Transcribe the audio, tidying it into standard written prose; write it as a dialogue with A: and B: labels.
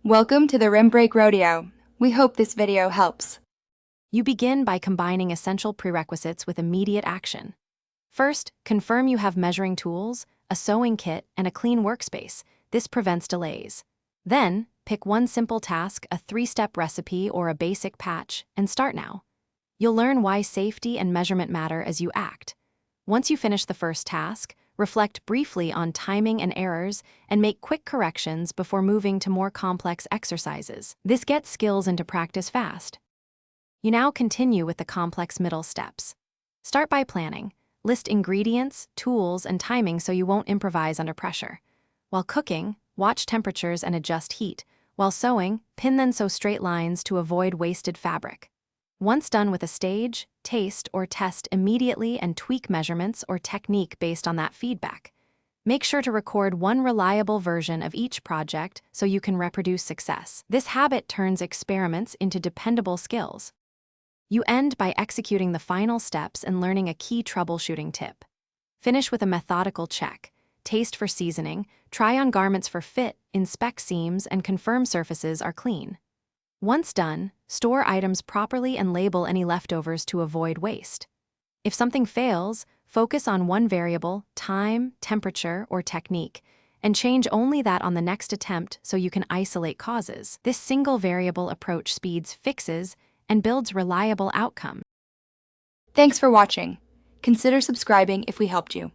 A: Welcome to the Rim Break Rodeo. We hope this video helps.
B: You begin by combining essential prerequisites with immediate action. First, confirm you have measuring tools, a sewing kit, and a clean workspace. This prevents delays. Then, pick one simple task, a 3-step recipe or a basic patch, and start now. You'll learn why safety and measurement matter as you act. Once you finish the first task, reflect briefly on timing and errors and make quick corrections before moving to more complex exercises. This gets skills into practice fast. You now continue with the complex middle steps. Start by planning. List ingredients, tools, and timing so you won't improvise under pressure. While cooking, watch temperatures and adjust heat. While sewing, pin then sew straight lines to avoid wasted fabric. Once done with a stage, taste, or test immediately and tweak measurements or technique based on that feedback. Make sure to record one reliable version of each project so you can reproduce success. This habit turns experiments into dependable skills. You end by executing the final steps and learning a key troubleshooting tip. Finish with a methodical check. Taste for seasoning, try on garments for fit, inspect seams, and confirm surfaces are clean. Once done, store items properly and label any leftovers to avoid waste. If something fails, focus on one variable, time, temperature, or technique, and change only that on the next attempt so you can isolate causes. This single variable approach speeds fixes and builds reliable outcomes.
A: Thanks for watching. Consider subscribing if we helped you.